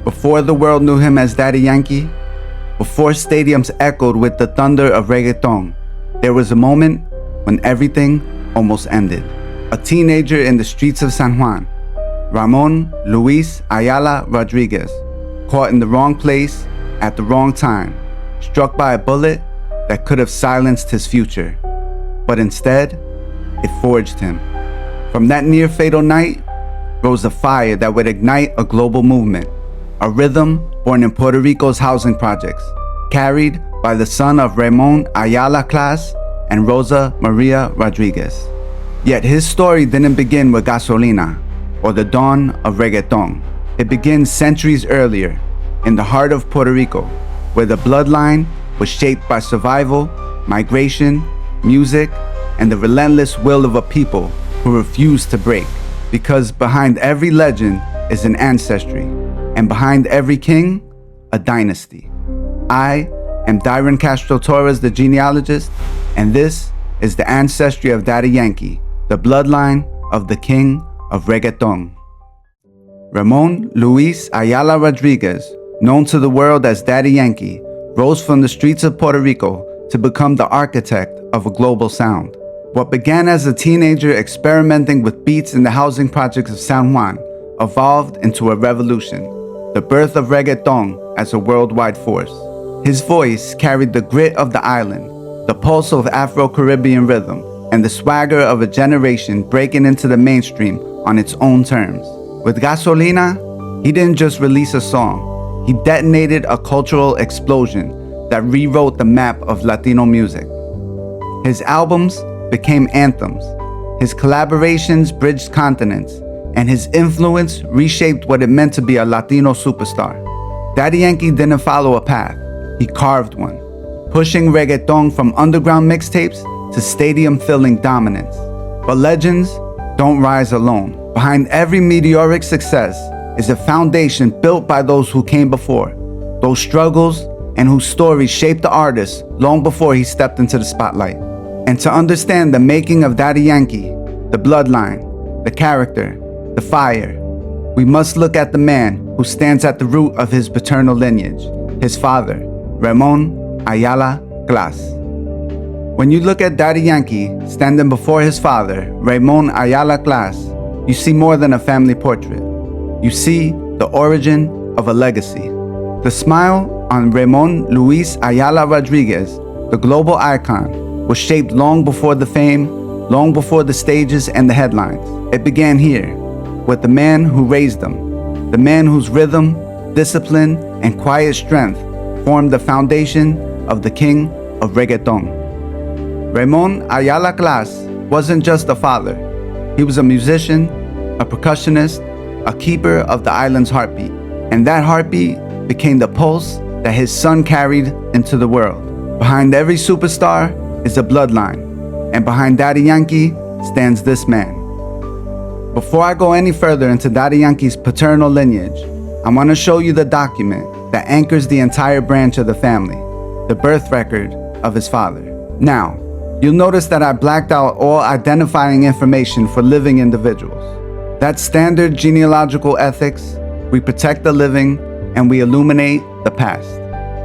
Before the world knew him as Daddy Yankee, before stadiums echoed with the thunder of reggaeton, there was a moment when everything almost ended. A teenager in the streets of San Juan, Ramón Luis Ayala Rodríguez, caught in the wrong place at the wrong time, struck by a bullet that could have silenced his future, but instead, it forged him. From that near-fatal night rose a fire that would ignite a global movement, a rhythm born in Puerto Rico's housing projects, carried by the son of Ramón Ayala Class and Rosa Maria Rodríguez. Yet his story didn't begin with Gasolina or the dawn of reggaeton. It begins centuries earlier, in the heart of Puerto Rico, where the bloodline was shaped by survival, migration, music, and the relentless will of a people who refused to break. Because behind every legend is an ancestry, and behind every king, a dynasty. I am Dyron Castro Torres, the genealogist, and this is the ancestry of Daddy Yankee, the bloodline of the King of Reggaetón. Ramón Luis Ayala Rodríguez, known to the world as Daddy Yankee, rose from the streets of Puerto Rico to become the architect of a global sound. What began as a teenager experimenting with beats in the housing projects of San Juan evolved into a revolution, the birth of reggaeton as a worldwide force. His voice carried the grit of the island, the pulse of Afro-Caribbean rhythm, and the swagger of a generation breaking into the mainstream on its own terms. With Gasolina, he didn't just release a song, he detonated a cultural explosion that rewrote the map of Latino music. His albums became anthems, his collaborations bridged continents, and his influence reshaped what it meant to be a Latino superstar. Daddy Yankee didn't follow a path, he carved one, pushing reggaeton from underground mixtapes to stadium-filling dominance. But legends don't rise alone. Behind every meteoric success is a foundation built by those who came before, those struggles and whose stories shaped the artist long before he stepped into the spotlight. And to understand the making of Daddy Yankee, the bloodline, the character, the fire, we must look at the man who stands at the root of his paternal lineage, his father, Ramón Ayala Glass. When you look at Daddy Yankee standing before his father, Ramón Ayala Glass, you see more than a family portrait. You see the origin of a legacy. The smile on Ramón Luis Ayala Rodríguez, the global icon, was shaped long before the fame, long before the stages and the headlines. It began here, with the man who raised them, the man whose rhythm, discipline, and quiet strength formed the foundation of the King of Reggaetón. Ramón Ayala Glass wasn't just a father. He was a musician, a percussionist, a keeper of the island's heartbeat. And that heartbeat became the pulse that his son carried into the world. Behind every superstar is a bloodline, and behind Daddy Yankee stands this man. Before I go any further into Daddy Yankee's paternal lineage, I want to show you the document that anchors the entire branch of the family, the birth record of his father. Now, you'll notice that I blacked out all identifying information for living individuals. That's standard genealogical ethics. We protect the living and we illuminate the past.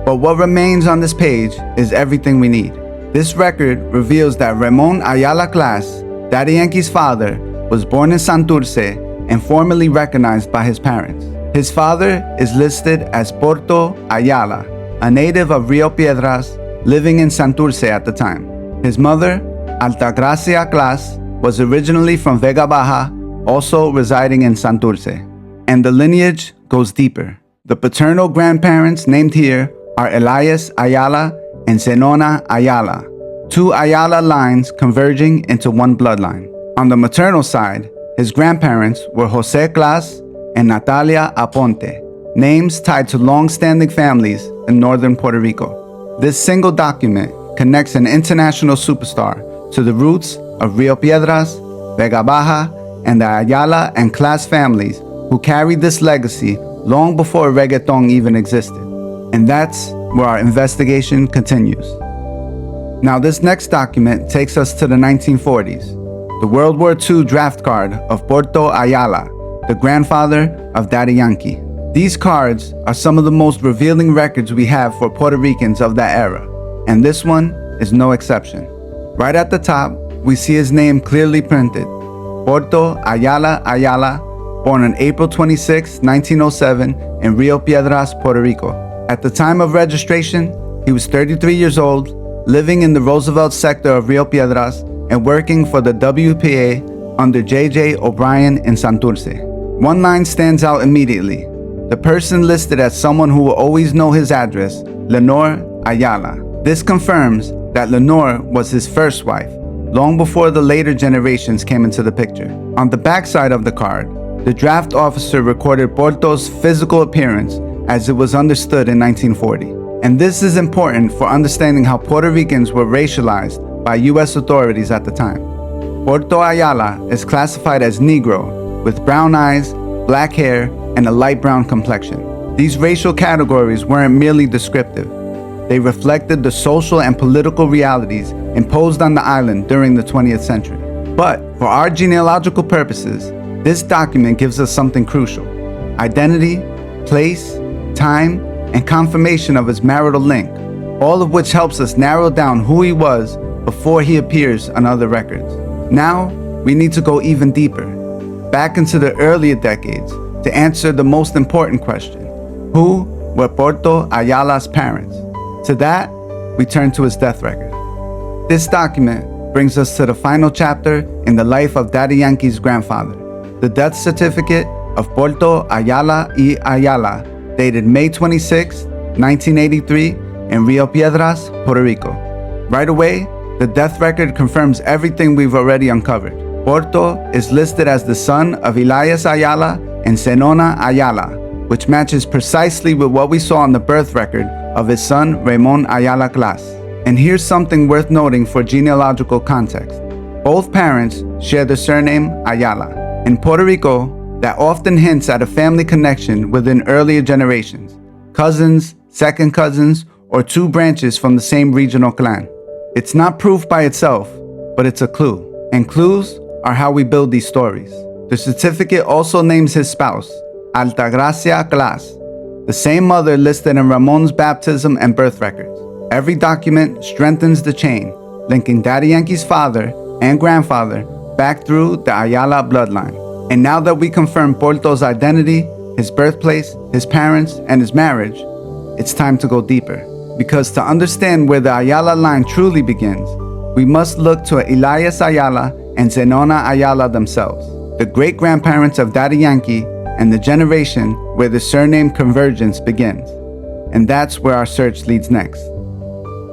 But what remains on this page is everything we need. This record reveals that Ramón Ayala Glass, Daddy Yankee's father, was born in Santurce and formally recognized by his parents. His father is listed as Porto Ayala, a native of Rio Piedras, living in Santurce at the time. His mother, Altagracia Glass, was originally from Vega Baja, also residing in Santurce. And the lineage goes deeper. The paternal grandparents named here are Elias Ayala and Zenona Ayala, two Ayala lines converging into one bloodline. On the maternal side, his grandparents were Jose Glass and Natalia Aponte, names tied to long-standing families in northern Puerto Rico. This single document connects an international superstar to the roots of Rio Piedras, Vega Baja, and the Ayala and Glass families who carried this legacy long before reggaeton even existed. And that's where our investigation continues. Now, this next document takes us to the 1940s, the World War II draft card of Porto Ayala, the grandfather of Daddy Yankee. These cards are some of the most revealing records we have for Puerto Ricans of that era, and this one is no exception. Right at the top, we see his name clearly printed, Porto Ayala Ayala, born on April 26, 1907 in Rio Piedras, Puerto Rico. At the time of registration, he was 33 years old, living in the Roosevelt sector of Rio Piedras and working for the WPA under J.J. O'Brien in Santurce. One line stands out immediately. The person listed as someone who will always know his address, Lenore Ayala. This confirms that Lenore was his first wife, long before the later generations came into the picture. On the backside of the card, the draft officer recorded Porto's physical appearance as it was understood in 1940. And this is important for understanding how Puerto Ricans were racialized by U.S. authorities at the time. Porto Ayala is classified as Negro, with brown eyes, black hair, and a light brown complexion. These racial categories weren't merely descriptive. They reflected the social and political realities imposed on the island during the 20th century. But for our genealogical purposes, this document gives us something crucial: identity, place, time, and confirmation of his marital link, all of which helps us narrow down who he was before he appears on other records. Now, we need to go even deeper, back into the earlier decades, to answer the most important question: who were Porto Ayala's parents? To that, we turn to his death record. This document brings us to the final chapter in the life of Daddy Yankee's grandfather, the death certificate of Porto Ayala y Ayala, dated May 26, 1983, in Rio Piedras, Puerto Rico. Right away, the death record confirms everything we've already uncovered. Porto is listed as the son of Elias Ayala and Zenona Ayala, which matches precisely with what we saw on the birth record of his son Ramón Ayala Class. And here's something worth noting for genealogical context. Both parents share the surname Ayala. In Puerto Rico, that often hints at a family connection within earlier generations, cousins, second cousins, or two branches from the same regional clan. It's not proof by itself, but it's a clue. And clues are how we build these stories. The certificate also names his spouse, Altagracia Glass, the same mother listed in Ramon's baptism and birth records. Every document strengthens the chain, linking Daddy Yankee's father and grandfather back through the Ayala bloodline. And now that we confirm Porto's identity, his birthplace, his parents, and his marriage, it's time to go deeper. Because to understand where the Ayala line truly begins, we must look to Elias Ayala and Zenona Ayala themselves, the great-grandparents of Daddy Yankee and the generation where the surname convergence begins. And that's where our search leads next.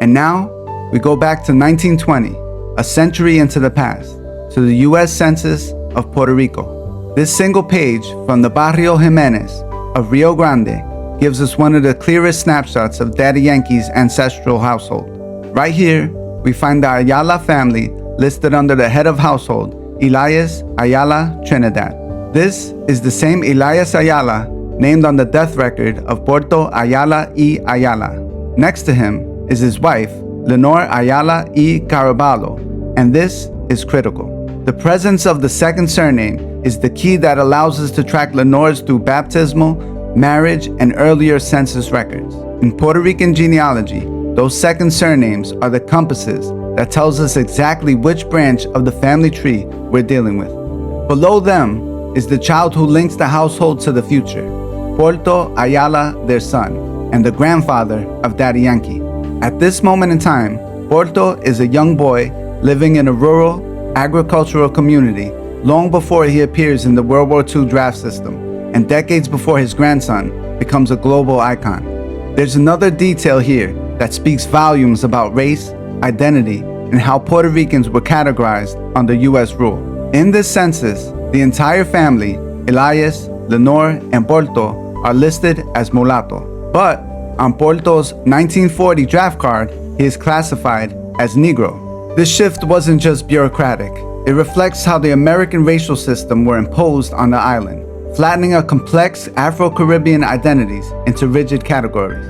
And now, we go back to 1920, a century into the past, to the U.S. Census of Puerto Rico. This single page from the Barrio Jimenez of Rio Grande gives us one of the clearest snapshots of Daddy Yankee's ancestral household. Right here, we find the Ayala family listed under the head of household, Elias Ayala Trinidad. This is the same Elias Ayala named on the death record of Porto Ayala y Ayala. Next to him is his wife, Lenore Ayala y Caraballo, and this is critical. The presence of the second surname is the key that allows us to track Lenore's through baptismal, marriage, and earlier census records. In Puerto Rican genealogy, those second surnames are the compasses that tells us exactly which branch of the family tree we're dealing with. Below them is the child who links the household to the future, Porto Ayala, their son, and the grandfather of Daddy Yankee. At this moment in time, Porto is a young boy living in a rural, agricultural community long before he appears in the World War II draft system and decades before his grandson becomes a global icon. There's another detail here that speaks volumes about race, identity, and how Puerto Ricans were categorized under U.S. rule. In this census, the entire family, Elias, Lenore, and Porto, are listed as mulatto. But on Porto's 1940 draft card, he is classified as Negro. This shift wasn't just bureaucratic. It reflects how the American racial system were imposed on the island, flattening a complex Afro-Caribbean identities into rigid categories.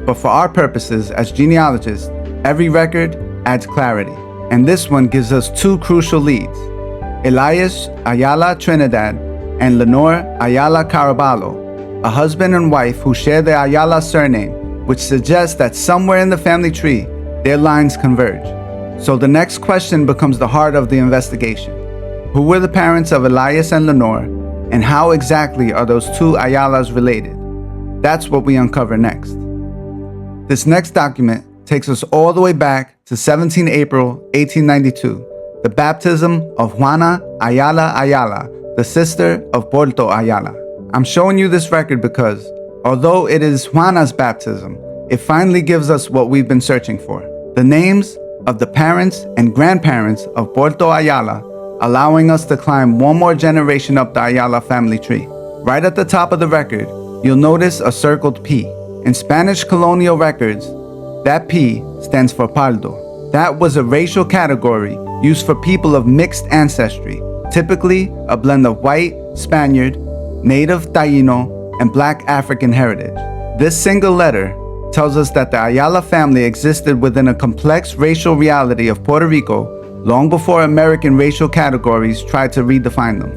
But for our purposes as genealogists, every record adds clarity. And this one gives us two crucial leads: Elias Ayala Trinidad and Lenore Ayala Caraballo, a husband and wife who share the Ayala surname, which suggests that somewhere in the family tree, their lines converge. So the next question becomes the heart of the investigation. Who were the parents of Elias and Lenore, and how exactly are those two Ayalas related? That's what we uncover next. This next document takes us all the way back to 17 April 1892, the baptism of Juana Ayala Ayala, the sister of Porto Ayala. I'm showing you this record because, although it is Juana's baptism, it finally gives us what we've been searching for: the names of the parents and grandparents of Porto Ayala, allowing us to climb one more generation up the Ayala family tree. Right at the top of the record, you'll notice a circled P. In Spanish colonial records, that P stands for Pardo. That was a racial category used for people of mixed ancestry, typically a blend of white, Spaniard, native Taino, and black African heritage. This single letter tells us that the Ayala family existed within a complex racial reality of Puerto Rico long before American racial categories tried to redefine them.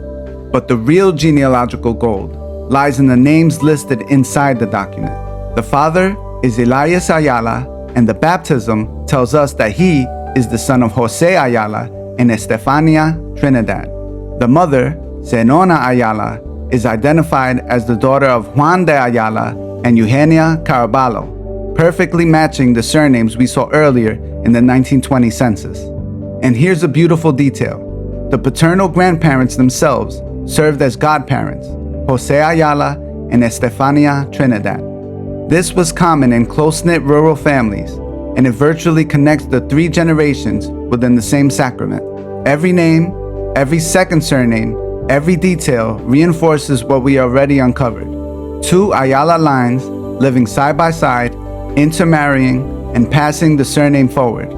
But the real genealogical gold lies in the names listed inside the document. The father is Elias Ayala, and the baptism tells us that he is the son of Jose Ayala and Estefania Trinidad. The mother, Zenona Ayala, is identified as the daughter of Juan de Ayala and Eugenia Caraballo, perfectly matching the surnames we saw earlier in the 1920 census. And here's a beautiful detail. The paternal grandparents themselves served as godparents, Jose Ayala and Estefania Trinidad. This was common in close-knit rural families, and it virtually connects the three generations within the same sacrament. Every name, every second surname, every detail reinforces what we already uncovered. Two Ayala lines living side by side, intermarrying, and passing the surname forward.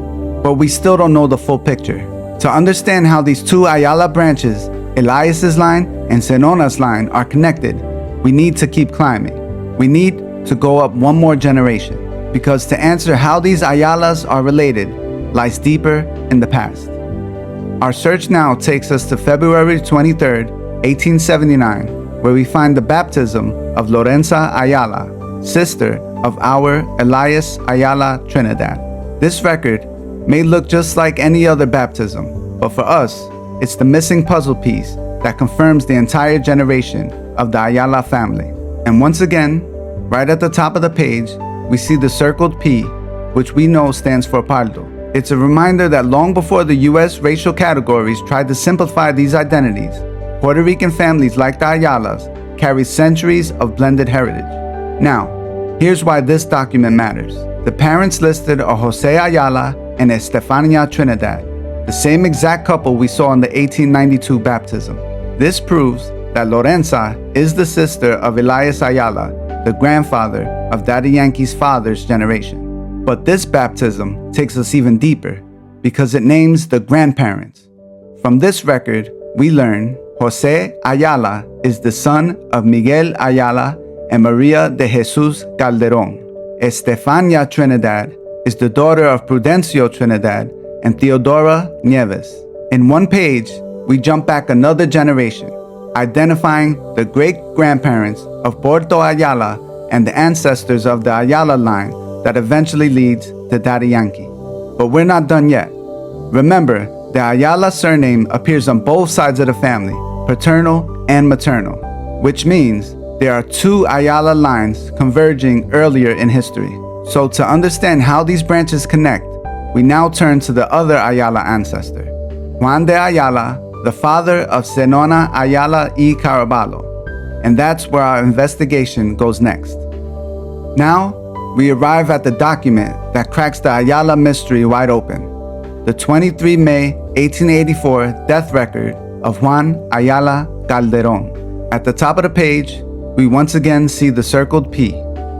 But we still don't know the full picture. To understand how these two Ayala branches, Elias's line and Zenona's line, are connected, we need to keep climbing. We need to go up one more generation, because to answer how these Ayalas are related lies deeper in the past. Our search now takes us to February 23rd, 1879, where we find the baptism of Lorenza Ayala, sister of our Elias Ayala Trinidad. This record may look just like any other baptism, but for us, it's the missing puzzle piece that confirms the entire generation of the Ayala family. And once again, right at the top of the page, we see the circled P, which we know stands for Pardo. It's a reminder that long before the US racial categories tried to simplify these identities, Puerto Rican families like the Ayalas carry centuries of blended heritage. Now, here's why this document matters. The parents listed are Jose Ayala and Estefania Trinidad, the same exact couple we saw in the 1892 baptism. This proves that Lorenza is the sister of Elias Ayala, the grandfather of Daddy Yankee's father's generation. But this baptism takes us even deeper because it names the grandparents. From this record, we learn Jose Ayala is the son of Miguel Ayala and Maria de Jesus Calderón. Estefania Trinidad is the daughter of Prudencio Trinidad and Theodora Nieves. In one page, we jump back another generation, identifying the great-grandparents of Porto Ayala and the ancestors of the Ayala line that eventually leads to Daddy Yankee. But we're not done yet. Remember, the Ayala surname appears on both sides of the family, paternal and maternal, which means there are two Ayala lines converging earlier in history. So to understand how these branches connect, we now turn to the other Ayala ancestor, Juan de Ayala, the father of Zenona Ayala y Caraballo. And that's where our investigation goes next. Now, we arrive at the document that cracks the Ayala mystery wide open. The 23 May 1884 death record of Juan Ayala Calderón. At the top of the page, we once again see the circled P.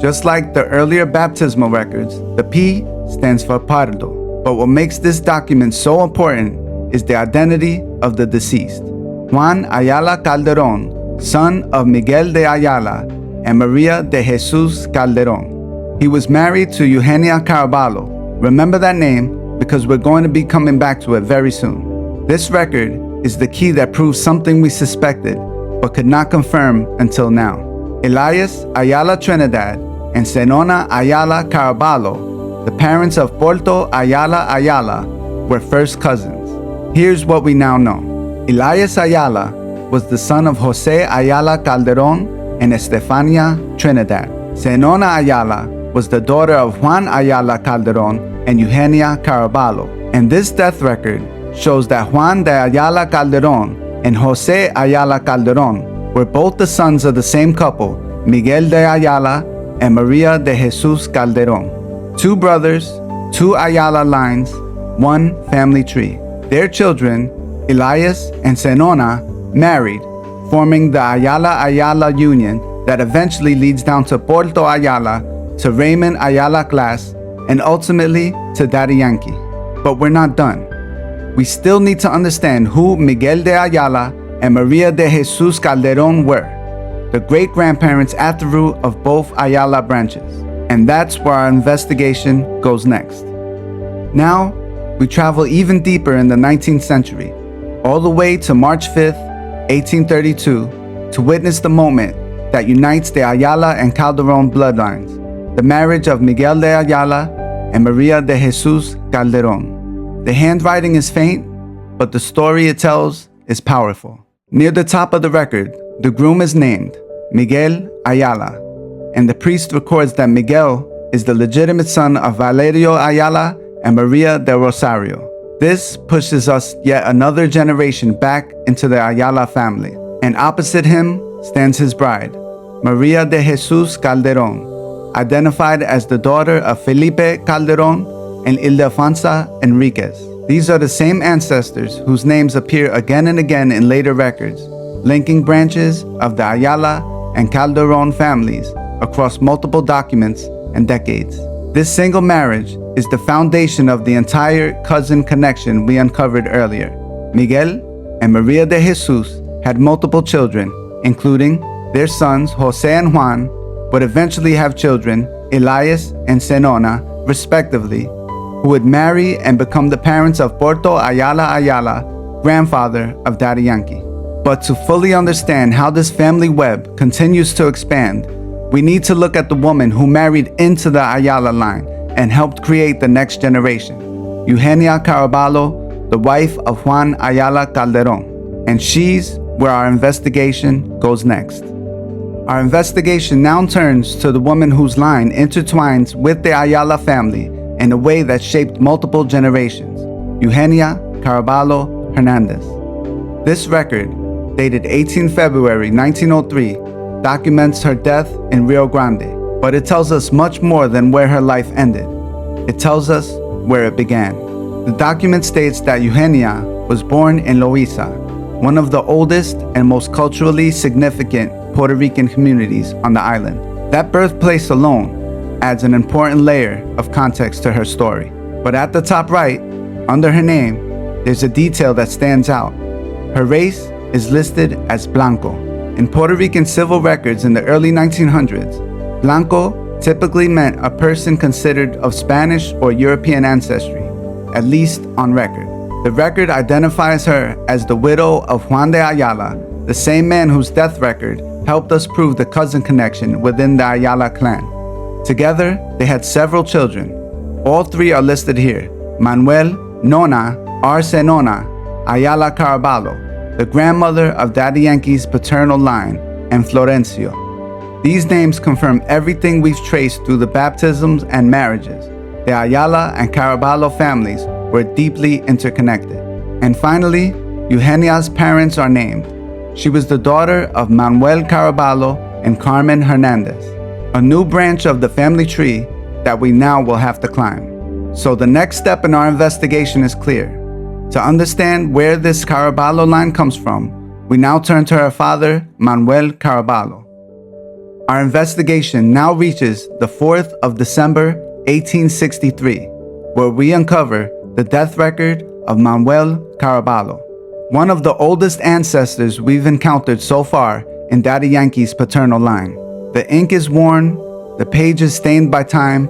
Just like the earlier baptismal records, the P stands for Pardo. But what makes this document so important is the identity of the deceased. Juan Ayala Calderón, son of Miguel de Ayala and Maria de Jesus Calderón. He was married to Eugenia Caraballo. Remember that name because we're going to be coming back to it very soon. This record is the key that proves something we suspected but could not confirm until now. Elias Ayala Trinidad and Zenona Ayala Caraballo, the parents of Porto Ayala Ayala, were first cousins. Here's what we now know. Elias Ayala was the son of Jose Ayala Calderón and Estefania Trinidad. Zenona Ayala was the daughter of Juan Ayala Calderón and Eugenia Caraballo. And this death record shows that Juan de Ayala Calderón and Jose Ayala Calderón were both the sons of the same couple, Miguel de Ayala and Maria de Jesus Calderón. Two brothers, two Ayala lines, one family tree. Their children, Elias and Zenona, married, forming the Ayala-Ayala union that eventually leads down to Porto Ayala, to Raymond Ayala class, and ultimately to Daddy Yankee. But we're not done. We still need to understand who Miguel de Ayala and Maria de Jesus Calderón were, the great-grandparents at the root of both Ayala branches. And that's where our investigation goes next. Now, we travel even deeper in the 19th century, all the way to March 5th, 1832, to witness the moment that unites the Ayala and Calderón bloodlines, the marriage of Miguel de Ayala and Maria de Jesus Calderón. The handwriting is faint, but the story it tells is powerful. Near the top of the record, the groom is named Miguel Ayala, and the priest records that Miguel is the legitimate son of Valerio Ayala and Maria de Rosario. This pushes us yet another generation back into the Ayala family, and opposite him stands his bride, Maria de Jesus Calderón, identified as the daughter of Felipe Calderón and Ildefonsa Enriquez. These are the same ancestors whose names appear again and again in later records, linking branches of the Ayala and Calderón families across multiple documents and decades. This single marriage is the foundation of the entire cousin connection we uncovered earlier. Miguel and Maria de Jesus had multiple children, including their sons Jose and Juan, would eventually have children, Elias and Zenona, respectively, who would marry and become the parents of Porto Ayala Ayala, grandfather of Daddy Yankee. But to fully understand how this family web continues to expand, we need to look at the woman who married into the Ayala line and helped create the next generation, Eugenia Caraballo, the wife of Juan Ayala Calderón. And she's where our investigation goes next. Our investigation now turns to the woman whose line intertwines with the Ayala family in a way that shaped multiple generations, Eugenia Carabalo Hernandez. This record, dated 18 February 1903, documents her death in Rio Grande, but it tells us much more than where her life ended. It tells us where it began. The document states that Eugenia was born in Loíza, one of the oldest and most culturally significant Puerto Rican communities on the island. That birthplace alone adds an important layer of context to her story. But at the top right, under her name, there's a detail that stands out. Her race is listed as Blanco. In Puerto Rican civil records in the early 1900s, Blanco typically meant a person considered of Spanish or European ancestry, at least on record. The record identifies her as the widow of Juan de Ayala, the same man whose death record helped us prove the cousin connection within the Ayala clan. Together, they had several children. All three are listed here: Manuel, Nona, Arce Nona, Ayala Caraballo, the grandmother of Daddy Yankee's paternal line, and Florencio. These names confirm everything we've traced through the baptisms and marriages. The Ayala and Caraballo families were deeply interconnected. And finally, Eugenia's parents are named. She was the daughter of Manuel Caraballo and Carmen Hernández, a new branch of the family tree that we now will have to climb. So the next step in our investigation is clear. To understand where this Caraballo line comes from, we now turn to her father, Manuel Caraballo. Our investigation now reaches the 4th of December, 1863, where we uncover the death record of Manuel Caraballo, one of the oldest ancestors we've encountered so far in Daddy Yankee's paternal line. The ink is worn, the page is stained by time,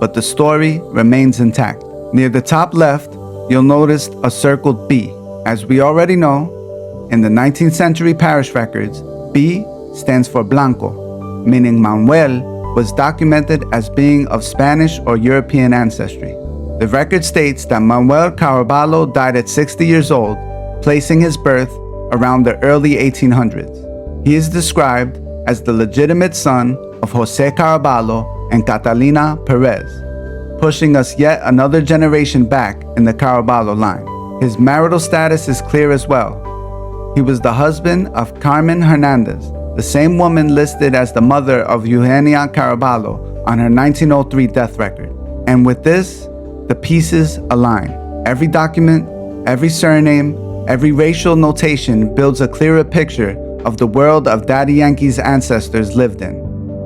but the story remains intact. Near the top left, you'll notice a circled B. As we already know, in the 19th century parish records, B stands for Blanco, meaning Manuel, was documented as being of Spanish or European ancestry. The record states that Manuel Caraballo died at 60 years old, placing his birth around the early 1800s. He is described as the legitimate son of Jose Caraballo and Catalina Perez, pushing us yet another generation back in the Caraballo line. His marital status is clear as well. He was the husband of Carmen Hernandez, the same woman listed as the mother of Eugenia Caraballo on her 1903 death record. And with this, the pieces align. Every document, every surname, every racial notation builds a clearer picture of the world of Daddy Yankee's ancestors lived in.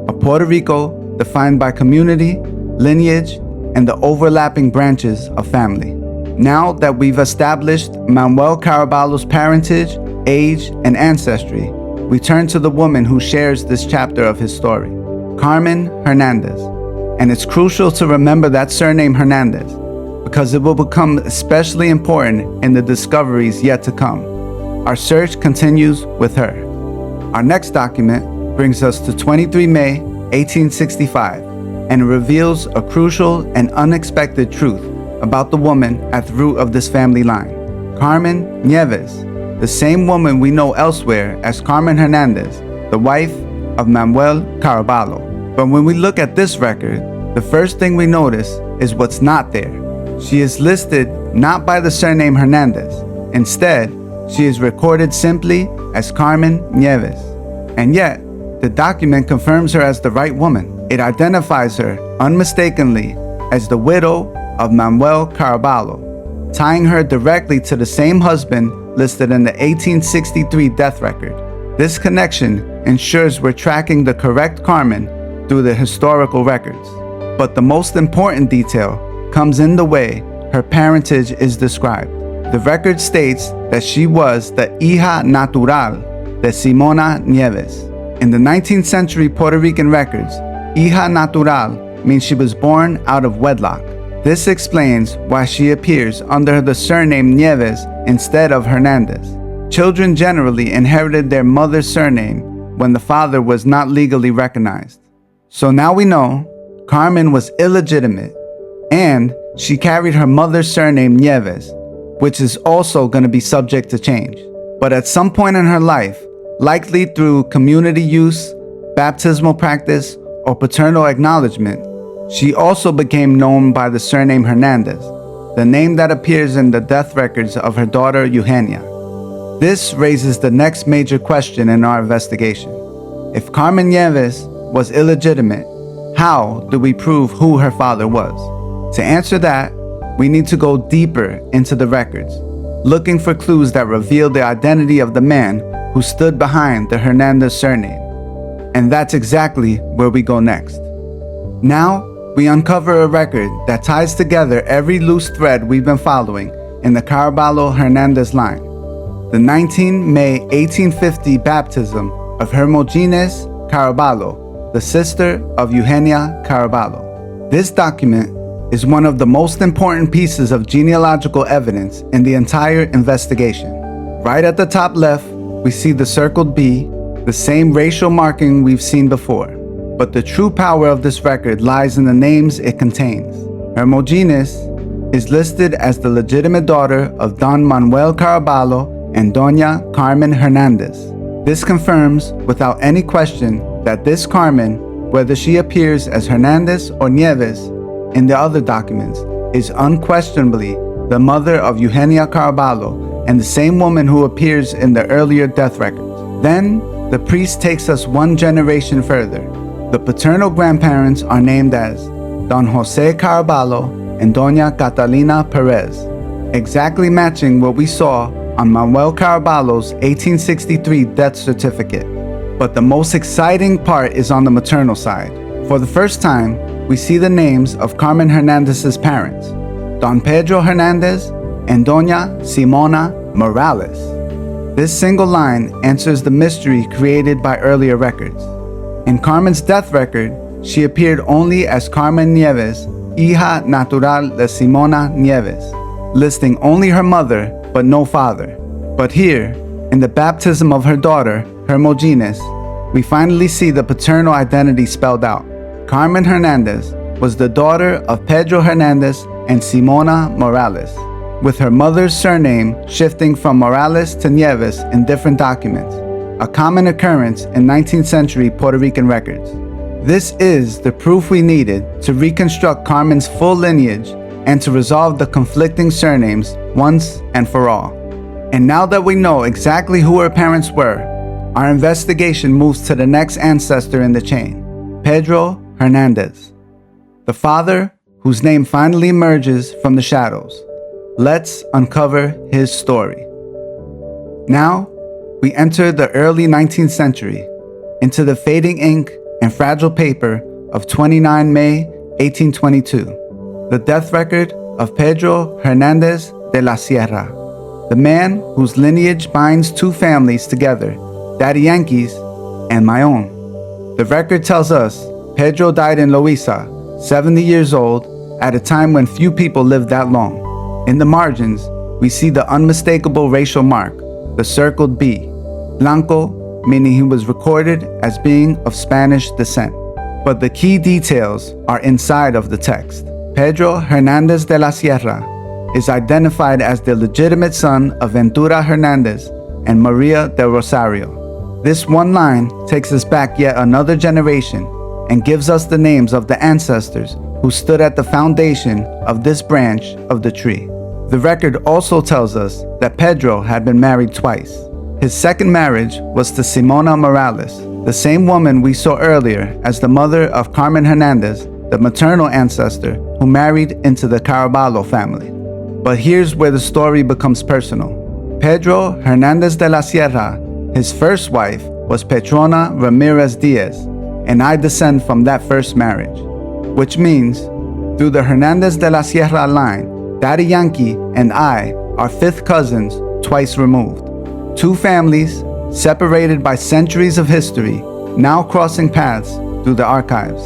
A Puerto Rico defined by community, lineage, and the overlapping branches of family. Now that we've established Manuel Caraballo's parentage, age, and ancestry, we turn to the woman who shares this chapter of his story, Carmen Hernandez. And it's crucial to remember that surname Hernandez, because it will become especially important in the discoveries yet to come. Our search continues with her. Our next document brings us to 23 May 1865 and reveals a crucial and unexpected truth about the woman at the root of this family line, Carmen Nieves, the same woman we know elsewhere as Carmen Hernandez, the wife of Manuel Caraballo. But when we look at this record, the first thing we notice is what's not there. She is listed not by the surname Hernandez. Instead, she is recorded simply as Carmen Nieves. And yet, the document confirms her as the right woman. It identifies her unmistakably as the widow of Manuel Caraballo, tying her directly to the same husband listed in the 1863 death record. This connection ensures we're tracking the correct Carmen through the historical records. But the most important detail comes in the way her parentage is described. The record states that she was the hija natural de Simona Nieves. In the 19th century Puerto Rican records, hija natural means she was born out of wedlock. This explains why she appears under the surname Nieves instead of Hernandez. Children generally inherited their mother's surname when the father was not legally recognized. So now we know Carmen was illegitimate, and she carried her mother's surname Nieves, which is also going to be subject to change. But at some point in her life, likely through community use, baptismal practice, or paternal acknowledgement, she also became known by the surname Hernandez, the name that appears in the death records of her daughter Eugenia. This raises the next major question in our investigation. If Carmen Nieves was illegitimate, how do we prove who her father was? To answer that, we need to go deeper into the records, looking for clues that reveal the identity of the man who stood behind the Hernandez surname. And that's exactly where we go next. Now, we uncover a record that ties together every loose thread we've been following in the Carabalo Hernandez line. The 19 May 1850 baptism of Hermogenes Caraballo, the sister of Eugenia Caraballo. This document is one of the most important pieces of genealogical evidence in the entire investigation. Right at the top left, we see the circled B, the same racial marking we've seen before. But the true power of this record lies in the names it contains. Hermogenes is listed as the legitimate daughter of Don Manuel Caraballo and Doña Carmen Hernandez. This confirms without any question that this Carmen, whether she appears as Hernandez or Nieves in the other documents, is unquestionably the mother of Eugenia Caraballo and the same woman who appears in the earlier death records. Then, the priest takes us one generation further. The paternal grandparents are named as Don Jose Caraballo and Doña Catalina Perez, exactly matching what we saw on Manuel Caraballo's 1863 death certificate. But the most exciting part is on the maternal side. For the first time, we see the names of Carmen Hernandez's parents, Don Pedro Hernandez and Doña Simona Morales. This single line answers the mystery created by earlier records. In Carmen's death record, she appeared only as Carmen Nieves, hija natural de Simona Nieves, listing only her mother but no father. But here, in the baptism of her daughter, Hermogenes, we finally see the paternal identity spelled out. Carmen Hernandez was the daughter of Pedro Hernandez and Simona Morales, with her mother's surname shifting from Morales to Nieves in different documents, a common occurrence in 19th century Puerto Rican records. This is the proof we needed to reconstruct Carmen's full lineage and to resolve the conflicting surnames once and for all. And now that we know exactly who her parents were, our investigation moves to the next ancestor in the chain, Pedro Hernandez, the father whose name finally emerges from the shadows. Let's uncover his story. Now, we enter the early 19th century, into the fading ink and fragile paper of 29 May 1822, the death record of Pedro Hernandez de la Sierra, the man whose lineage binds two families together, Daddy Yankee's and my own. The record tells us Pedro died in Loíza, 70 years old, at a time when few people lived that long. In the margins, we see the unmistakable racial mark, the circled B, Blanco, meaning he was recorded as being of Spanish descent. But the key details are inside of the text. Pedro Hernandez de la Sierra is identified as the legitimate son of Ventura Hernandez and Maria de Rosario. This one line takes us back yet another generation and gives us the names of the ancestors who stood at the foundation of this branch of the tree. The record also tells us that Pedro had been married twice. His second marriage was to Simona Morales, the same woman we saw earlier as the mother of Carmen Hernandez, the maternal ancestor who married into the Caraballo family. But here's where the story becomes personal. Pedro Hernandez de la Sierra, his first wife, was Petrona Ramirez Diaz, and I descend from that first marriage. Which means, through the Hernandez de la Sierra line, Daddy Yankee and I are fifth cousins twice removed. Two families, separated by centuries of history, now crossing paths through the archives.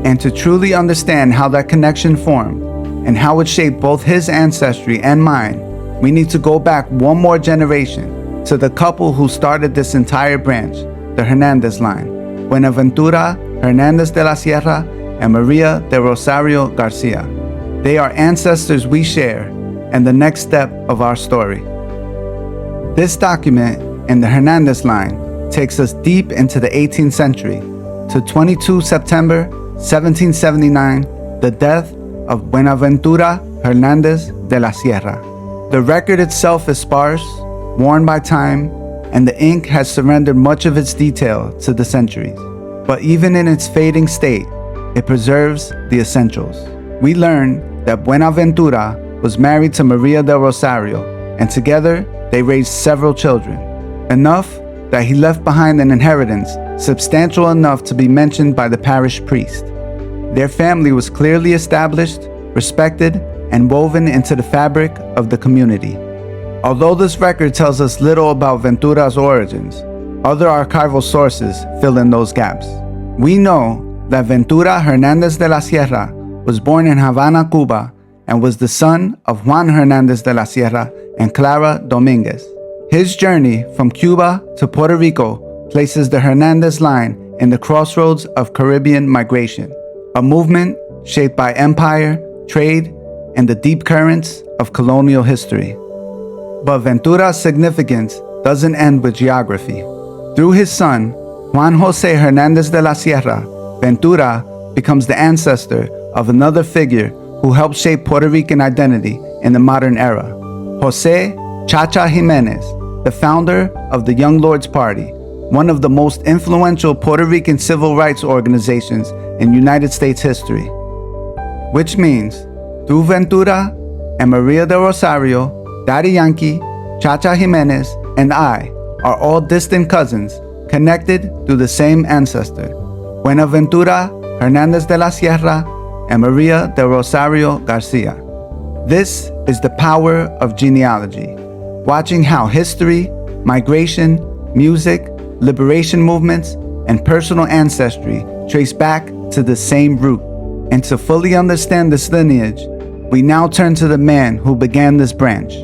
And to truly understand how that connection formed, and how it shaped both his ancestry and mine, we need to go back one more generation to the couple who started this entire branch, the Hernandez line, Buenaventura Hernandez de la Sierra and Maria de Rosario Garcia. They are ancestors we share and the next step of our story. This document in the Hernandez line takes us deep into the 18th century to 22 September 1779, the death of Buenaventura Hernandez de la Sierra. The record itself is sparse, worn by time, and the ink has surrendered much of its detail to the centuries. But even in its fading state, it preserves the essentials. We learn that Buenaventura was married to Maria de Rosario, and together they raised several children, enough that he left behind an inheritance substantial enough to be mentioned by the parish priest. Their family was clearly established, respected, and woven into the fabric of the community. Although this record tells us little about Ventura's origins, other archival sources fill in those gaps. We know that Ventura Hernandez de la Sierra was born in Havana, Cuba, and was the son of Juan Hernandez de la Sierra and Clara Dominguez. His journey from Cuba to Puerto Rico places the Hernandez line in the crossroads of Caribbean migration, a movement shaped by empire, trade, and the deep currents of colonial history. But Ventura's significance doesn't end with geography. Through his son, Juan José Hernandez de la Sierra, Ventura becomes the ancestor of another figure who helped shape Puerto Rican identity in the modern era, José Chacha Jiménez, the founder of the Young Lords Party, one of the most influential Puerto Rican civil rights organizations in United States history. Which means, through Ventura and Maria de Rosario, Daddy Yankee, Chacha Jiménez, and I are all distant cousins connected through the same ancestor, Buenaventura Hernandez de la Sierra and Maria de Rosario Garcia. This is the power of genealogy, watching how history, migration, music, liberation movements, and personal ancestry trace back to the same root. And to fully understand this lineage, we now turn to the man who began this branch,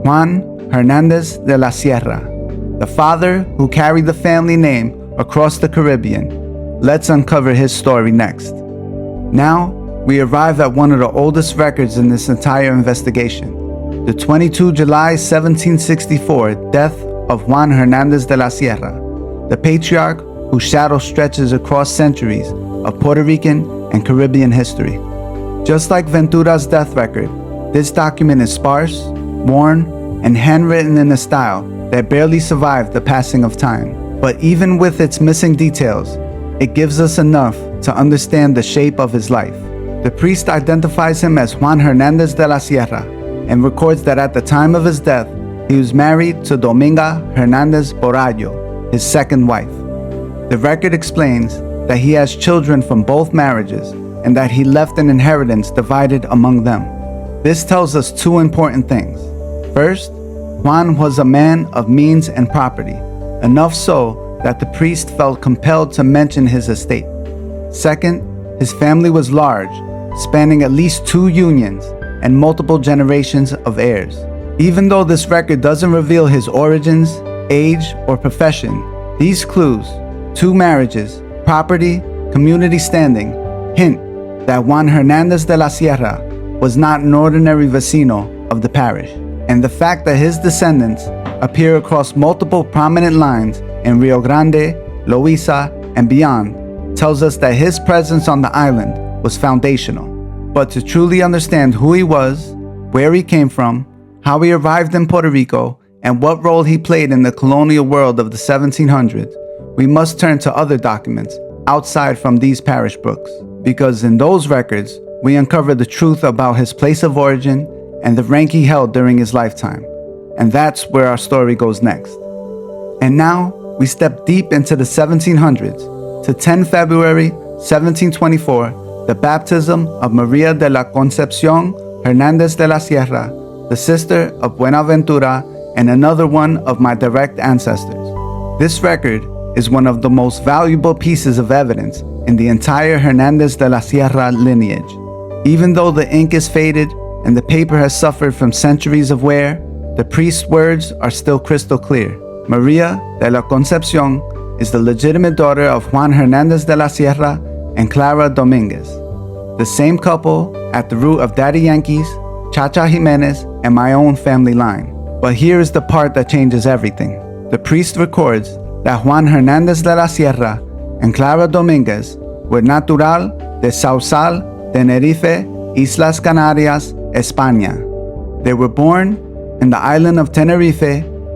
Juan Hernandez de la Sierra, the father who carried the family name across the Caribbean. Let's uncover his story next. Now, we arrive at one of the oldest records in this entire investigation, the 22 July 1764 death of Juan Hernández de la Sierra, the patriarch whose shadow stretches across centuries of Puerto Rican and Caribbean history. Just like Ventura's death record, this document is sparse, worn, and handwritten in a style that barely survived the passing of time. But even with its missing details, it gives us enough to understand the shape of his life. The priest identifies him as Juan Hernández de la Sierra and records that at the time of his death, he was married to Dominga Hernández Borallo, his second wife. The record explains that he has children from both marriages and that he left an inheritance divided among them. This tells us two important things. First, Juan was a man of means and property, enough so that the priest felt compelled to mention his estate. Second, his family was large, spanning at least 2 unions and multiple generations of heirs. Even though this record doesn't reveal his origins, age, or profession, these clues, 2 marriages, property, community standing, hint that Juan Hernández de la Sierra was not an ordinary vecino of the parish. And the fact that his descendants appear across multiple prominent lines in Rio Grande, Loíza, and beyond tells us that his presence on the island was foundational. But to truly understand who he was, where he came from, how he arrived in Puerto Rico, and what role he played in the colonial world of the 1700s, we must turn to other documents outside from these parish books, because in those records, we uncover the truth about his place of origin and the rank he held during his lifetime. And that's where our story goes next. And now, we step deep into the 1700s to 10 February 1724, the baptism of Maria de la Concepción Hernández de la Sierra, the sister of Buenaventura and another one of my direct ancestors. This record is one of the most valuable pieces of evidence in the entire Hernández de la Sierra lineage. Even though the ink is faded and the paper has suffered from centuries of wear, the priest's words are still crystal clear. Maria de la Concepción is the legitimate daughter of Juan Hernández de la Sierra and Clara Dominguez, the same couple at the root of Daddy Yankee's, Chacha Jimenez, and my own family line. But here is the part that changes everything. The priest records that Juan Hernández de la Sierra and Clara Dominguez were natural de Sauzal, Tenerife, Islas Canarias, España. They were born in the island of Tenerife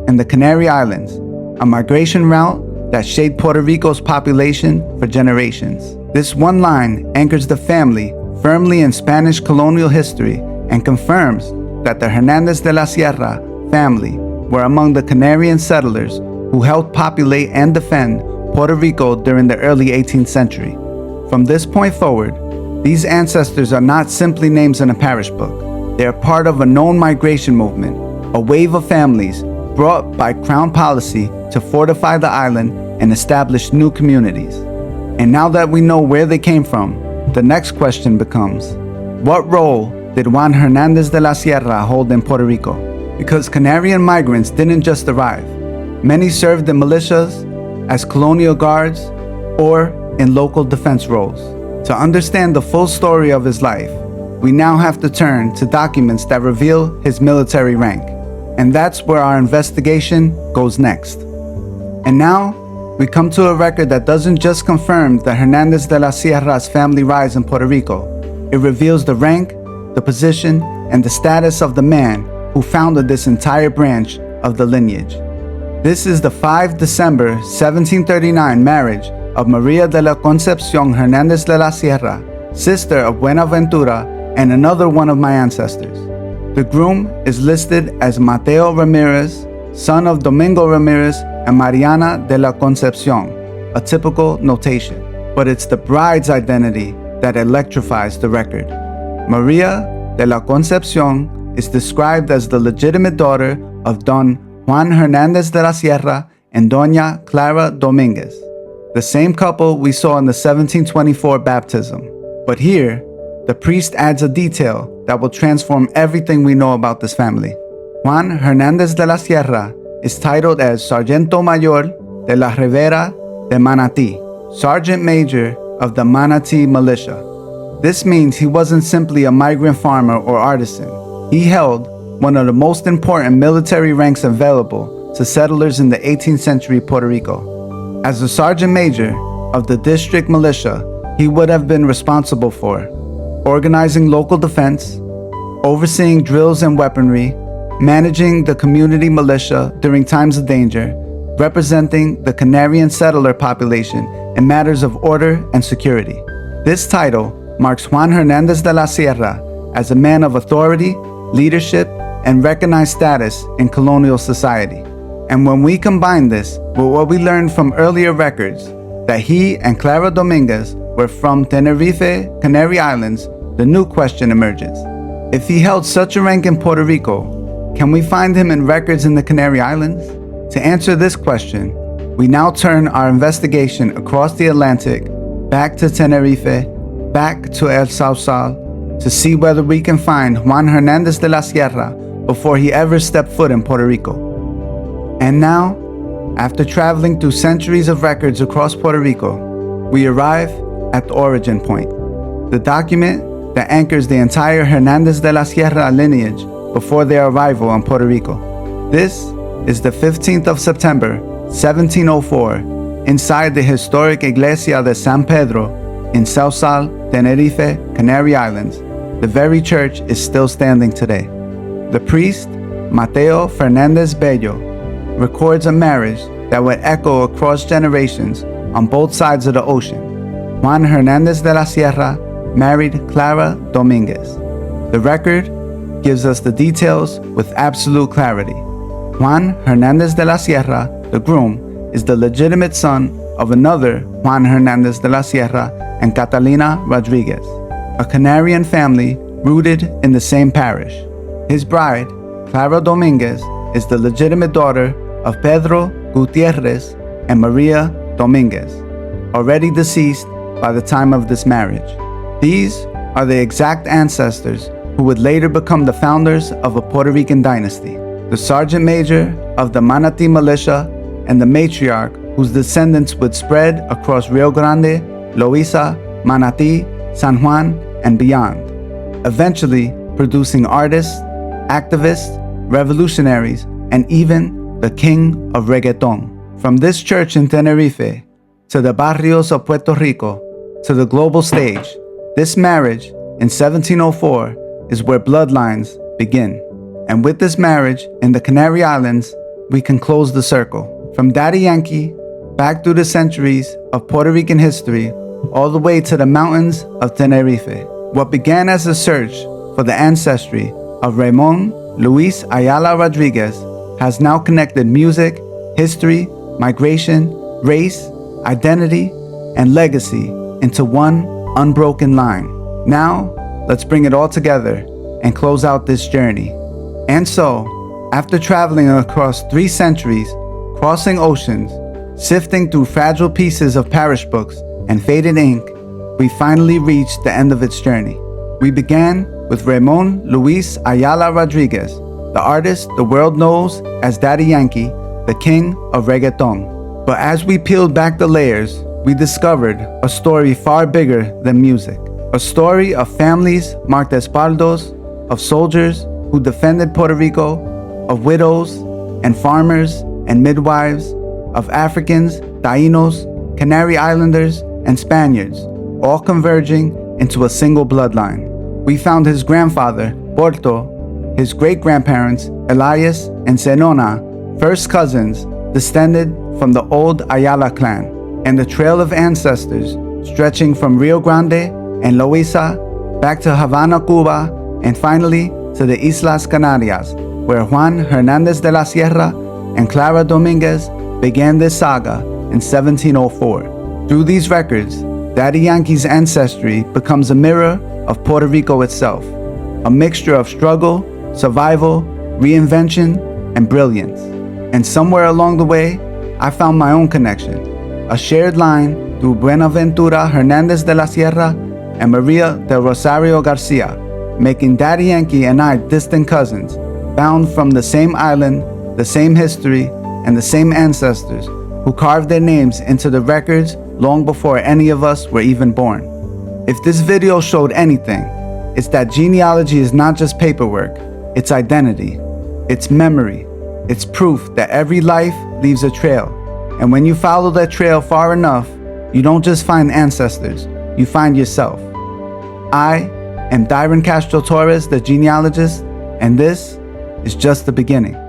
in the Canary Islands, a migration route that shaped Puerto Rico's population for generations. This one line anchors the family firmly in Spanish colonial history and confirms that the Hernández de la Sierra family were among the Canarian settlers who helped populate and defend Puerto Rico during the early 18th century. From this point forward, these ancestors are not simply names in a parish book. They are part of a known migration movement, a wave of families brought by Crown policy to fortify the island and establish new communities. And now that we know where they came from, the next question becomes, what role did Juan Hernández de la Sierra hold in Puerto Rico? Because Canarian migrants didn't just arrive. Many served in militias, as colonial guards, or in local defense roles. To understand the full story of his life, we now have to turn to documents that reveal his military rank. And that's where our investigation goes next. And now, we come to a record that doesn't just confirm the Hernández de la Sierra's family rise in Puerto Rico. It reveals the rank, the position, and the status of the man who founded this entire branch of the lineage. This is the 5 December 1739 marriage of Maria de la Concepción Hernández de la Sierra, sister of Buenaventura and another one of my ancestors. The groom is listed as Mateo Ramirez, son of Domingo Ramirez and Mariana de la Concepción, a typical notation. But it's the bride's identity that electrifies the record. Maria de la Concepción is described as the legitimate daughter of Don Juan Hernández de la Sierra and Doña Clara Dominguez, the same couple we saw in the 1724 baptism. But here, the priest adds a detail that will transform everything we know about this family. Juan Hernández de la Sierra is titled as Sargento Mayor de la Rivera de Manatí, Sergeant Major of the Manatí Militia. This means he wasn't simply a migrant farmer or artisan. He held one of the most important military ranks available to settlers in the 18th century Puerto Rico. As a Sergeant Major of the district militia, he would have been responsible for organizing local defense, overseeing drills and weaponry, managing the community militia during times of danger, representing the Canarian settler population in matters of order and security. This title marks Juan Hernández de la Sierra as a man of authority, leadership, and recognized status in colonial society. And when we combine this with what we learned from earlier records, that he and Clara Dominguez were from Tenerife, Canary Islands, the new question emerges. If he held such a rank in Puerto Rico, can we find him in records in the Canary Islands? To answer this question, we now turn our investigation across the Atlantic, back to Tenerife, back to El Sauzal, to see whether we can find Juan Hernández de la Sierra before he ever stepped foot in Puerto Rico. And now, after traveling through centuries of records across Puerto Rico, we arrive at the origin point, the document that anchors the entire Hernández de la Sierra lineage before their arrival in Puerto Rico. This is the 15th of September, 1704, inside the historic Iglesia de San Pedro in Sauzal, Tenerife, Canary Islands. The very church is still standing today. The priest, Mateo Fernández Bello, records a marriage that would echo across generations on both sides of the ocean. Juan Hernández de la Sierra married Clara Dominguez. The record gives us the details with absolute clarity. Juan Hernández de la Sierra, the groom, is the legitimate son of another Juan Hernández de la Sierra and Catalina Rodríguez, a Canarian family rooted in the same parish. His bride, Clara Dominguez, is the legitimate daughter of Pedro Gutiérrez and Maria Dominguez, already deceased by the time of this marriage. These are the exact ancestors who would later become the founders of a Puerto Rican dynasty, the Sergeant Major of the Manatí Militia and the matriarch whose descendants would spread across Rio Grande, Loíza, Manatí, San Juan, and beyond, eventually producing artists, activists, revolutionaries, and even the King of Reggaetón. From this church in Tenerife, to the barrios of Puerto Rico, to the global stage, this marriage in 1704 is where bloodlines begin. And with this marriage in the Canary Islands, we can close the circle. From Daddy Yankee, back through the centuries of Puerto Rican history, all the way to the mountains of Tenerife. What began as a search for the ancestry of Ramón Luis Ayala Rodríguez has now connected music, history, migration, race, identity, and legacy into one unbroken line. Now, let's bring it all together and close out this journey. And so, after traveling across 3 centuries, crossing oceans, sifting through fragile pieces of parish books and faded ink, we finally reached the end of its journey. We began with Ramón Luis Ayala Rodríguez, the artist the world knows as Daddy Yankee, the King of Reggaetón. But as we peeled back the layers, we discovered a story far bigger than music. A story of families marked as pardos, of soldiers who defended Puerto Rico, of widows and farmers and midwives, of Africans, Tainos, Canary Islanders, and Spaniards, all converging into a single bloodline. We found his grandfather, Porto, his great-grandparents, Elias and Zenona, first cousins, descended from the old Ayala clan, and the trail of ancestors stretching from Rio Grande and Loíza back to Havana, Cuba, and finally to the Islas Canarias, where Juan Hernández de la Sierra and Clara Dominguez began this saga in 1704. Through these records, Daddy Yankee's ancestry becomes a mirror of Puerto Rico itself, a mixture of struggle, survival, reinvention, and brilliance. And somewhere along the way, I found my own connection, a shared line through Buenaventura Hernández de la Sierra and Maria del Rosario Garcia, making Daddy Yankee and I distant cousins, bound from the same island, the same history, and the same ancestors, who carved their names into the records long before any of us were even born. If this video showed anything, it's that genealogy is not just paperwork, it's identity, it's memory, it's proof that every life leaves a trail. And when you follow that trail far enough, you don't just find ancestors, you find yourself. I am Dyron Castro Torres, the genealogist, and this is just the beginning.